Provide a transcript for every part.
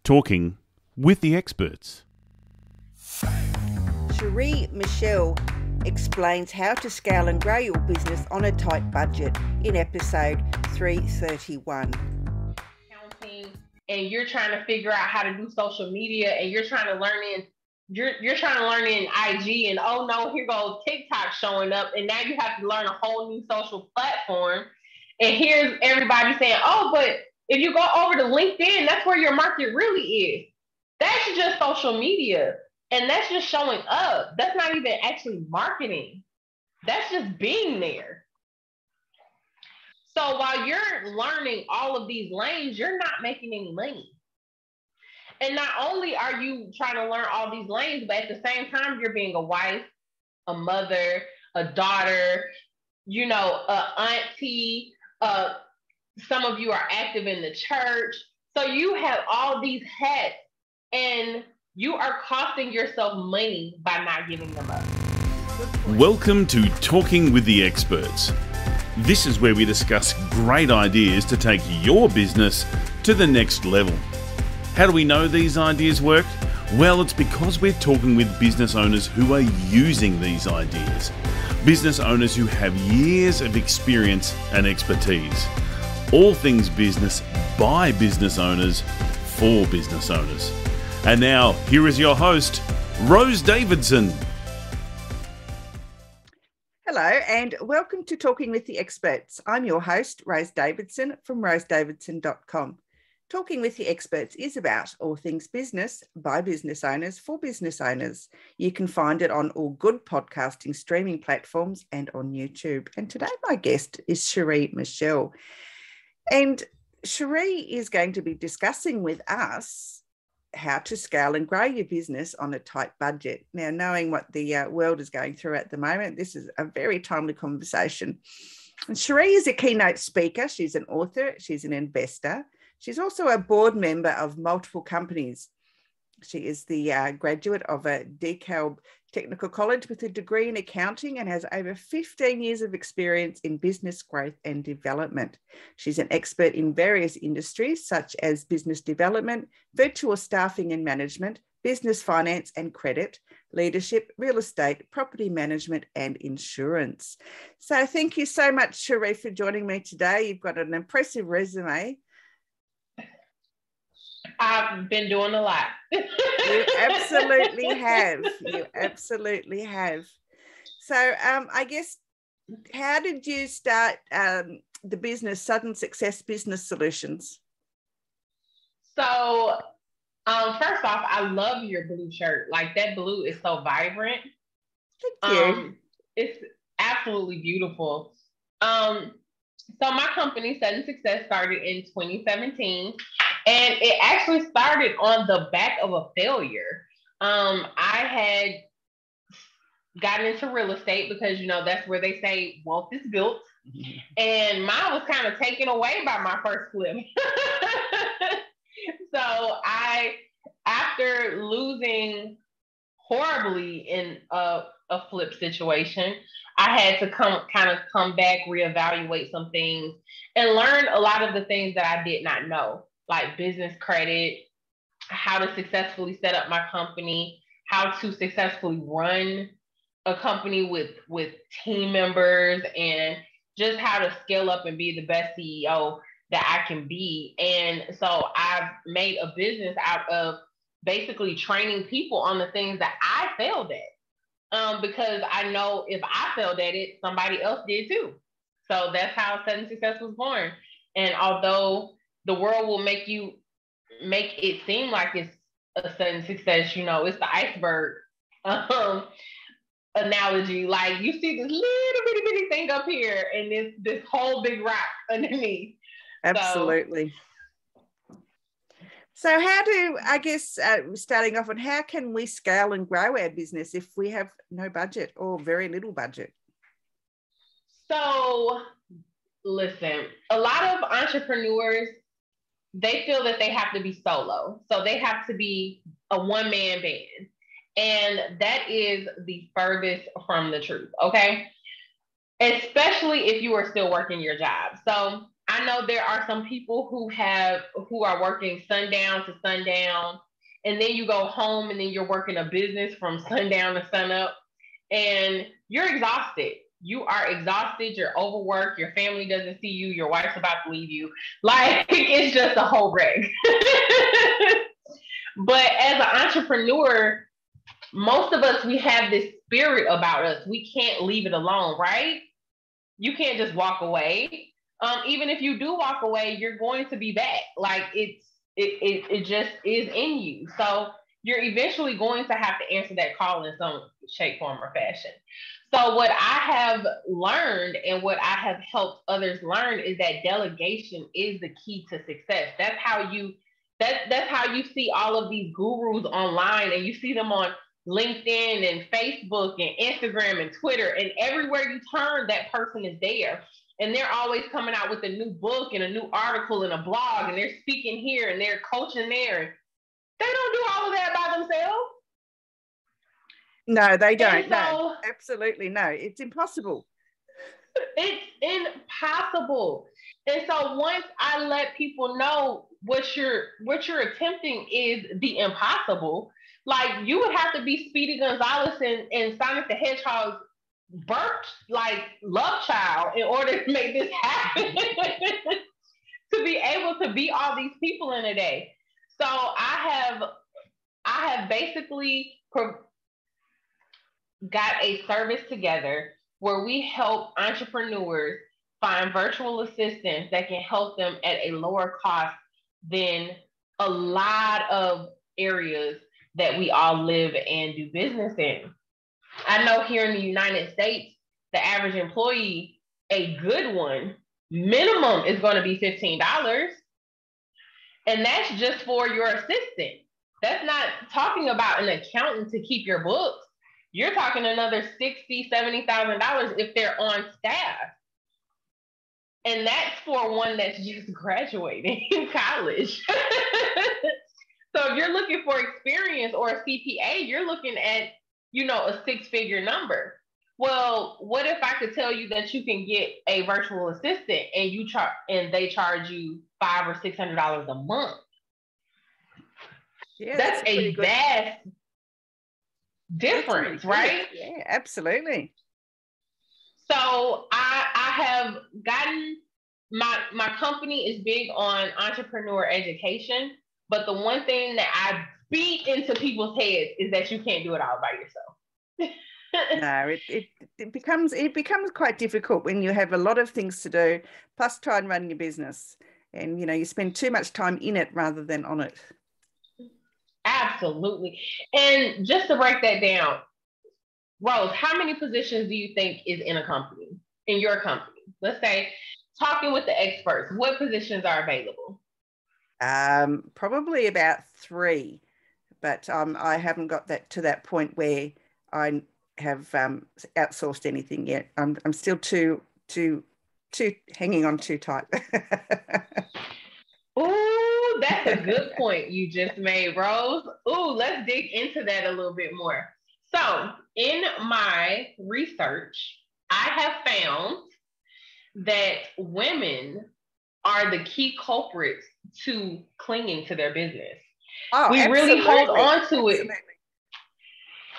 Talking with the experts. Sheri Michele explains how to scale and grow your business on a tight budget in episode 331. Counting, and you're trying to figure out how to do social media, and you're trying to learn in IG, and oh no, here goes TikTok showing up, and now you have to learn a whole new social platform. And here's everybody saying, oh, but if you go over to LinkedIn, that's where your market really is. That's just social media. And that's just showing up. That's not even actually marketing. That's just being there. So while you're learning all of these lanes, you're not making any money. And not only are you trying to learn all these lanes, but at the same time, you're being a wife, a mother, a daughter, a auntie. Some of you are active in the church. So you have all these hats, and you are costing yourself money by not giving them up. Welcome to Talking with the Experts. This is where we discuss great ideas to take your business to the next level. How do we know these ideas work? Well, it's because we're talking with business owners who are using these ideas. Business owners who have years of experience and expertise. All things business by business owners for business owners. And now, here is your host, Rose Davidson. Hello, and welcome to Talking with the Experts. I'm your host, Rose Davidson from rosedavidson.com. Talking with the Experts is about all things business by business owners for business owners. You can find it on all good podcasting streaming platforms and on YouTube. And today my guest is Sheri Michele. And Sheri is going to be discussing with us how to scale and grow your business on a tight budget. Now, knowing what the world is going through at the moment, this is a very timely conversation. And Sheri is a keynote speaker. She's an author. She's an investor. She's also a board member of multiple companies. She is the graduate of a DeKalb Technical College with a degree in accounting and has over 15 years of experience in business growth and development. She's an expert in various industries such as business development, virtual staffing and management, business finance and credit, leadership, real estate, property management, and insurance. So thank you so much, Sheri, for joining me today. You've got an impressive resume. I've been doing a lot. You absolutely have. You absolutely have. So I guess, how did you start the business, Sudden Success Business Solutions? So first off, I love your blue shirt. Like, that blue is so vibrant. Thank you. It's absolutely beautiful. So my company, Sudden Success, started in 2017. And it actually started on the back of a failure. I had gotten into real estate because, that's where they say wealth is built. And mine was kind of taken away by my first flip. So after losing horribly in a flip situation, I had to come back, reevaluate some things, and learn a lot of the things that I did not know, like business credit, how to successfully set up my company, how to successfully run a company with team members, and just how to scale up and be the best CEO that I can be. And so I've made a business out of basically training people on the things that I failed at. Because I know if I failed at it, somebody else did too. So that's how Sudden Success was born. And although the world will make it seem like it's a sudden success, it's the iceberg analogy. Like, you see this little bitty thing up here and this whole big rock underneath. Absolutely. So how do, I guess, starting off on, how can we scale and grow our business if we have no budget or very little budget? So listen, a lot of entrepreneurs, they feel that they have to be solo. So they have to be a one-man band. And that is the furthest from the truth, okay? Especially if you are still working your job. So I know there are some people who are working sundown to sundown, and then you go home and then you're working a business from sundown to sunup, and you're exhausted. You are exhausted, you're overworked, your family doesn't see you, your wife's about to leave you. Like, it's just a whole wreck. But as an entrepreneur, most of us, we have this spirit about us. We can't leave it alone, right? You can't just walk away. Even if you do walk away, you're going to be back. Like, it just is in you. So you're eventually going to have to answer that call in some shape, form, or fashion. So what I have learned and what I have helped others learn is that delegation is the key to success. That's how you see all of these gurus online, and you see them on LinkedIn and Facebook and Instagram and Twitter, and everywhere you turn, that person is there. And they're always coming out with a new book and a new article and a blog, and they're speaking here and they're coaching there. They don't do all of that by themselves. No, they don't. No, absolutely no. It's impossible. It's impossible. And so once I let people know what you're attempting is the impossible, like, you would have to be Speedy Gonzalez and Sonic the Hedgehog's birth, like, love child, in order to make this happen. To be able to be all these people in a day. So I have basically got a service together where we help entrepreneurs find virtual assistants that can help them at a lower cost than a lot of areas that we all live and do business in. I know here in the United States, the average employee, a good one, minimum is going to be $15. And that's just for your assistant. That's not talking about an accountant to keep your books. You're talking another $60,000, $70,000 if they're on staff. And that's for one that's just graduating in college. So if you're looking for experience or a CPA, you're looking at, a six-figure number. Well, what if I could tell you that you can get a virtual assistant and they charge you $500 or $600 a month? Yeah, that's a vast difference, right? Yeah, absolutely. So I have gotten my company is big on entrepreneur education, but the one thing that I beat into people's heads is that you can't do it all by yourself. No, it becomes quite difficult when you have a lot of things to do, plus try and run your business, and you spend too much time in it rather than on it. Absolutely. And just to break that down, Rose, how many positions do you think is in your company? Let's say, talking with the experts, what positions are available? Probably about 3, but I haven't got to that point where I have outsourced anything yet. I'm still too hanging on too tight. Ooh, that's a good point you just made, Rose. Ooh, let's dig into that a little bit more. So in my research, I have found that women are the key culprits to clinging to their business. Oh, we absolutely. Really hold on to it.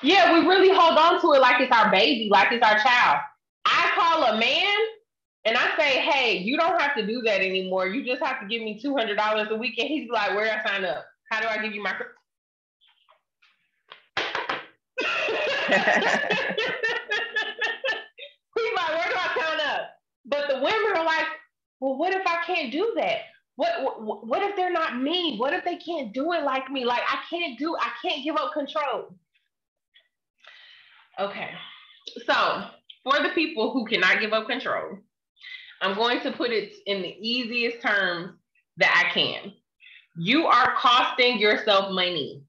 Yeah, we really hold on to it like it's our baby, like it's our child. I call a man and I say, hey, you don't have to do that anymore. You just have to give me $200 a week. And he's like, where do I sign up? How do I give you my... He's like, where do I sign up? But the women are like, well, what if I can't do that? What if they're not me? What if they can't do it like me? Like, I can't give up control. Okay, so for the people who cannot give up control, I'm going to put it in the easiest terms that I can. You are costing yourself money.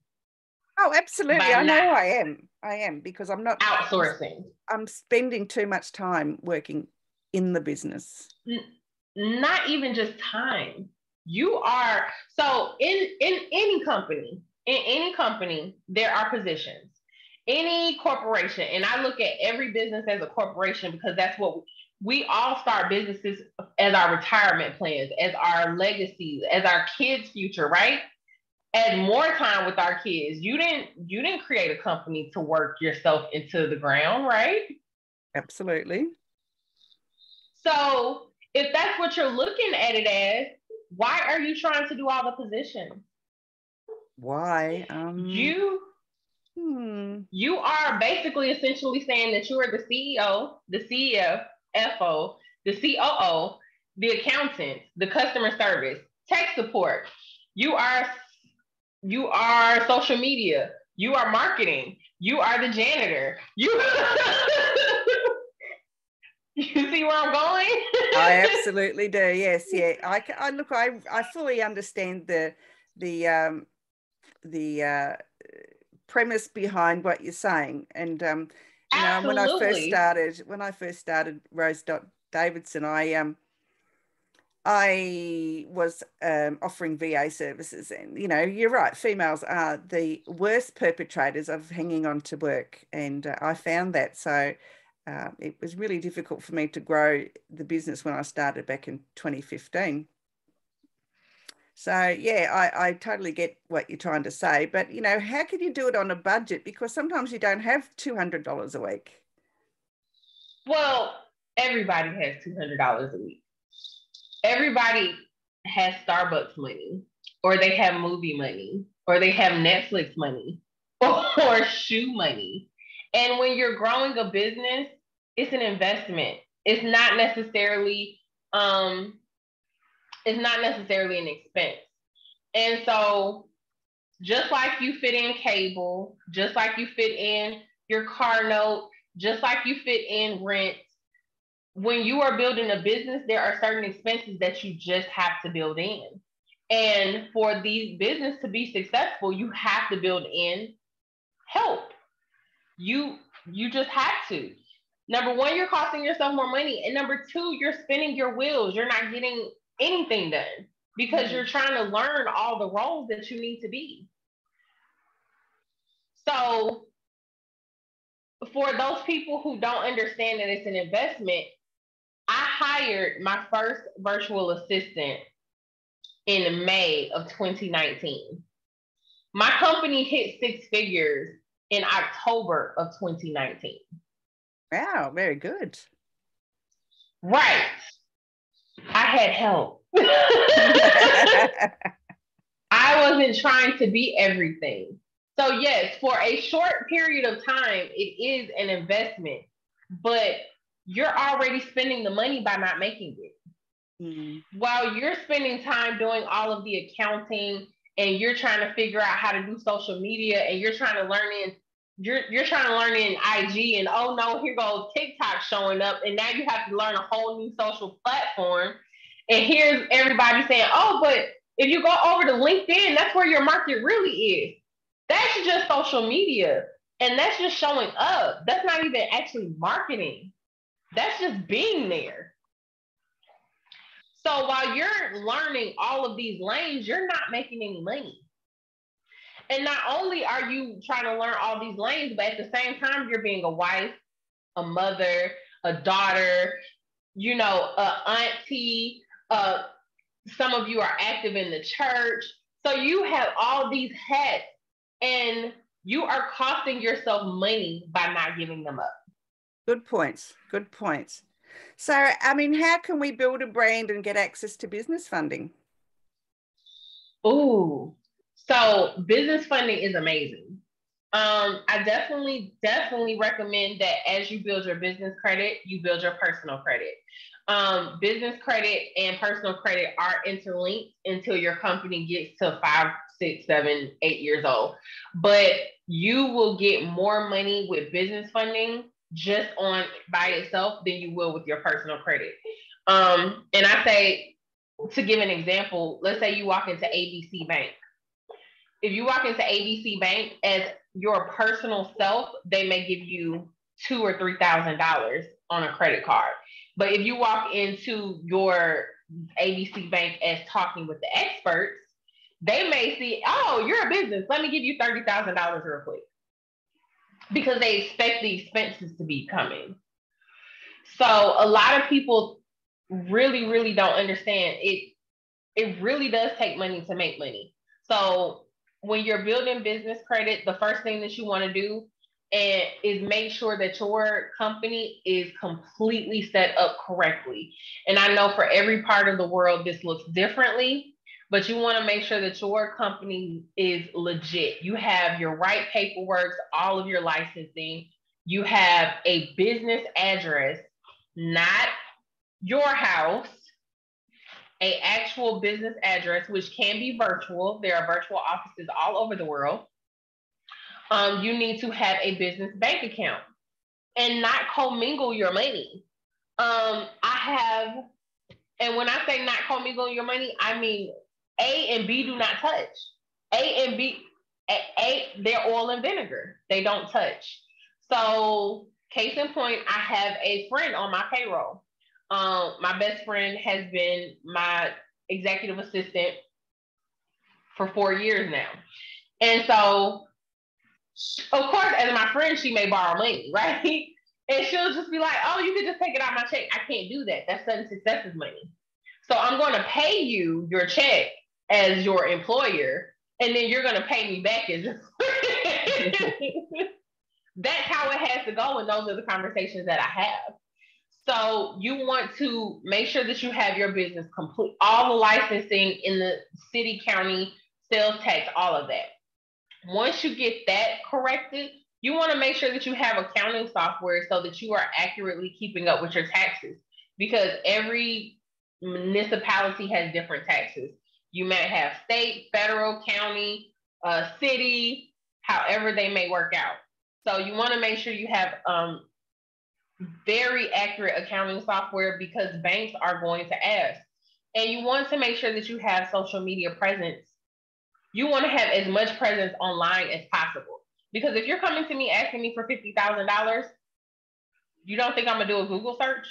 Oh, absolutely. I know I am because I'm not outsourcing. I'm spending too much time working in the business. Not even just time. You are, so in any company, there are positions. Any corporation, and I look at every business as a corporation because that's what we all start businesses as our retirement plans, as our legacies, as our kids' future, right? As more time with our kids. You didn't create a company to work yourself into the ground, right? Absolutely. So if that's what you're looking at it as, why are you trying to do all the positions? Why? You are basically essentially saying that you are the CEO, the CFO, the COO, the accountant, the customer service, tech support. You are social media. You are marketing. You are the janitor. You see where I'm going? I absolutely do. Yes, yeah. I look. I fully understand the premise behind what you're saying, and you know, when I first started Rose Davidson, I was offering VA services, and you know, you're right. Females are the worst perpetrators of hanging on to work, and I found that so. It was really difficult for me to grow the business when I started back in 2015. So yeah, I totally get what you're trying to say, but you know, how can you do it on a budget? Because sometimes you don't have $200 a week. Well, everybody has $200 a week. Everybody has Starbucks money, or they have movie money, or they have Netflix money, or shoe money. And when you're growing a business, it's an investment. It's not necessarily an expense. And so just like you fit in cable, just like you fit in your car note, just like you fit in rent, when you are building a business, there are certain expenses that you just have to build in. And for the business to be successful, you have to build in help. You just have to. Number one, you're costing yourself more money. And number two, you're spinning your wheels. You're not getting anything done because you're trying to learn all the roles that you need to be. So for those people who don't understand that it's an investment, I hired my first virtual assistant in May of 2019. My company hit 6 figures in October of 2019. Wow, very good. Right. I had help. I wasn't trying to be everything. So yes, for a short period of time, it is an investment, but you're already spending the money by not making it. While you're spending time doing all of the accounting and you're trying to figure out how to do social media and you're trying to learn in IG, and oh no, here goes TikTok showing up, and now you have to learn a whole new social platform. And here's everybody saying, oh, but if you go over to LinkedIn, that's where your market really is. That's just social media, and that's just showing up. That's not even actually marketing. That's just being there. So while you're learning all of these lanes, you're not making any money. And not only are you trying to learn all these lanes, but at the same time, you're being a wife, a mother, a daughter, you know, auntie. Some of you are active in the church. So you have all these hats, and you are costing yourself money by not giving them up. Good points. Good points. So, I mean, how can we build a brand and get access to business funding? Ooh, so business funding is amazing. I definitely recommend that as you build your business credit, you build your personal credit. Business credit and personal credit are interlinked until your company gets to 5, 6, 7, 8 years old. But you will get more money with business funding just on by itself than you will with your personal credit. And I say, to give an example, let's say you walk into ABC Bank. If you walk into ABC Bank as your personal self, they may give you $2,000 or $3,000 on a credit card. But if you walk into your ABC Bank as talking with the experts, they may see, oh, you're a business. Let me give you $30,000 real quick. Because they expect the expenses to be coming. So a lot of people really, really don't understand it. It really does take money to make money. So when you're building business credit, the first thing that you want to do is make sure that your company is completely set up correctly. And I know for every part of the world, this looks differently, but you want to make sure that your company is legit. You have your right paperwork, all of your licensing. You have a business address, not your house, a actual business address, which can be virtual. There are virtual offices all over the world. You need to have a business bank account and not commingle your money. And when I say not commingle your money, I mean A and B do not touch. A and B, they're oil and vinegar. They don't touch. So, case in point, I have a friend on my payroll. My best friend has been my executive assistant for 4 years now. And so, of course, as my friend, she may borrow money, right? And she'll just be like, oh, you can just take it out of my check. I can't do that. That's Sudden Success's money. So I'm going to pay you your check as your employer, and then you're going to pay me back as your That's how it has to go, and those are the conversations that I have. So you want to make sure that you have your business complete, all the licensing in the city, county, sales tax, all of that. Once you get that corrected, you want to make sure that you have accounting software so that you are accurately keeping up with your taxes, because every municipality has different taxes. You might have state, federal, county, city, however they may work out. So you want to make sure you have very accurate accounting software, because banks are going to ask. And you want to make sure that you have social media presence. You want to have as much presence online as possible. Because if you're coming to me asking me for $50,000, you don't think I'm going to do a Google search?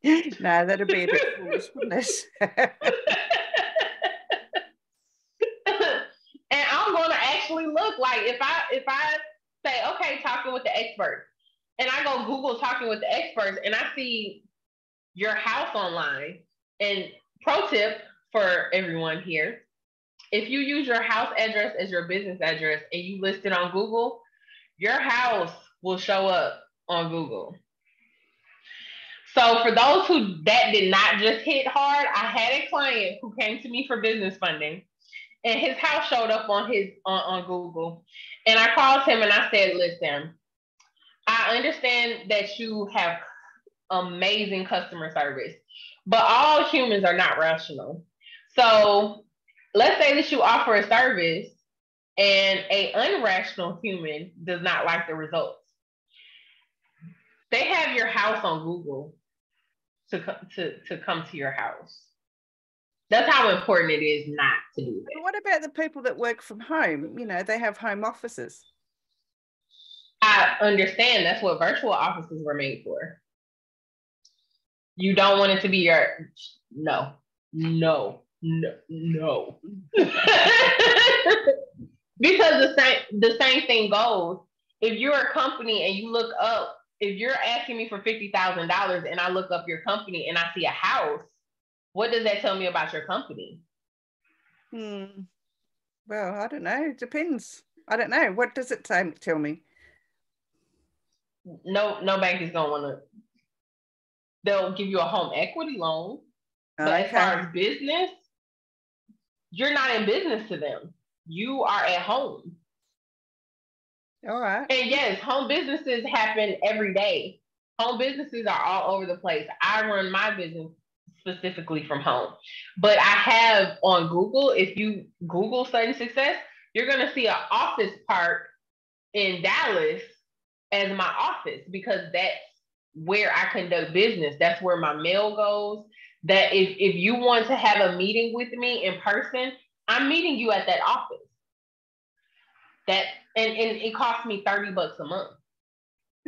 No, that'd be a bit foolish, wouldn't it? And I'm going to actually look, like, if I say, okay, talking with the expert, and I go Google talking with the experts, and I see your house online. And pro tip for everyone here, if you use your house address as your business address and you list it on Google, your house will show up on Google. So for those that did not just hit hard, I had a client who came to me for business funding, and his house showed up on Google. And I called him and I said, listen, I understand that you have amazing customer service, but all humans are not rational. So let's say that you offer a service and an unrational human does not like the results. They have your house on Google to come to your house. That's how important it is not to do that. What about the people that work from home? You know, they have home offices. I understand that's what virtual offices were made for. You don't want it to be your no. Because the same thing goes. If you're a company and you look up, if you're asking me for $50,000 and I look up your company and I see a house, what does that tell me about your company? Well, I don't know. It depends. I don't know. What does it tell me? No bank is going to want to. They'll give you a home equity loan. But as far as business, you're not in business to them. You are at home. All right. And yes, home businesses happen every day. Home businesses are all over the place. I run my business specifically from home. But I have on Google, if you Google Sudden Success, you're going to see an office park in Dallas as my office, because that's where I conduct business. That's where my mail goes. That if you want to have a meeting with me in person, I'm meeting you at that office. And it costs me $30 a month.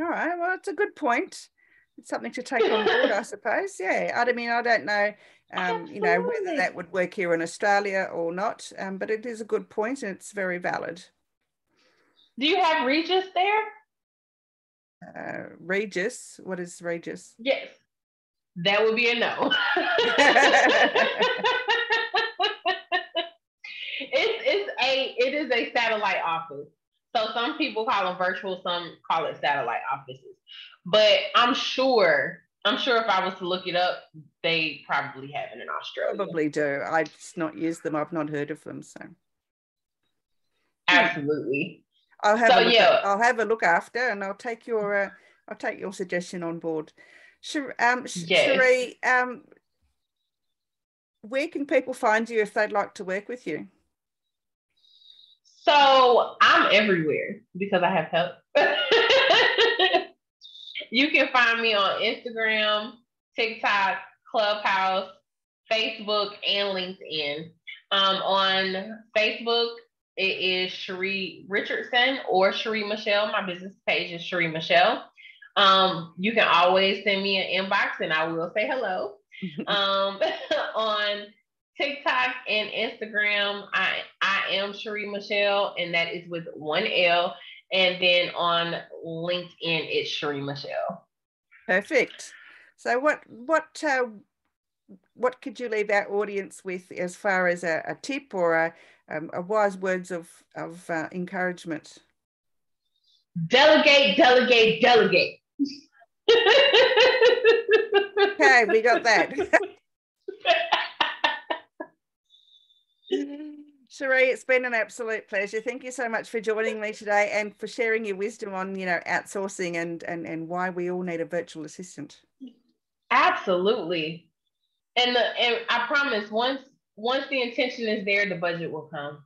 All right. Well, it's a good point. It's something to take on board, I suppose. Yeah. I mean, I don't know, you know, whether that would work here in Australia or not, but it is a good point and it's very valid. Do you have Regis there? Regis. What is Regis? Yes, that would be a no. It is a satellite office. So some people call them virtual, some call it satellite offices. But I'm sure if I was to look it up, they probably have it in Australia. Probably do. I've just not used them. I've not heard of them. So absolutely. I'll have a look after, and I'll take your suggestion on board. Sheri, where can people find you if they'd like to work with you? So I'm everywhere because I have help. You can find me on Instagram, TikTok, Clubhouse, Facebook, and LinkedIn. On Facebook, it is Sheri Richardson or Sheri Michele. My business page is Sheri Michele. You can always send me an inbox and I will say hello. On TikTok and Instagram, I am Sheri Michele, and that is with one L. And then on LinkedIn, it's Sheri Michele. Perfect. So what could you leave our audience with as far as a tip or a wise words of encouragement? Delegate, delegate, delegate. Okay, we got that. Sheri, it's been an absolute pleasure. Thank you so much for joining me today and for sharing your wisdom on, outsourcing and why we all need a virtual assistant. Absolutely. And I promise once the intention is there, the budget will come.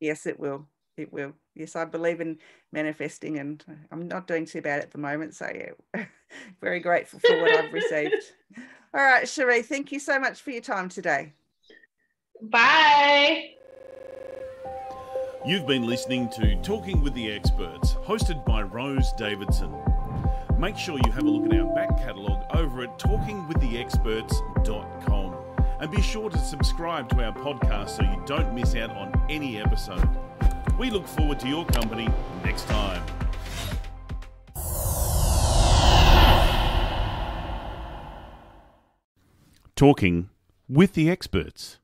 Yes, it will. It will. Yes, I believe in manifesting, and I'm not doing too bad at the moment. So yeah, very grateful for what I've received. All right, Sheri, thank you so much for your time today. Bye. You've been listening to Talking with the Experts, hosted by Rose Davidson. Make sure you have a look at our back catalogue over at talkingwiththeexperts.com. And be sure to subscribe to our podcast so you don't miss out on any episode. We look forward to your company next time. Talking with the Experts.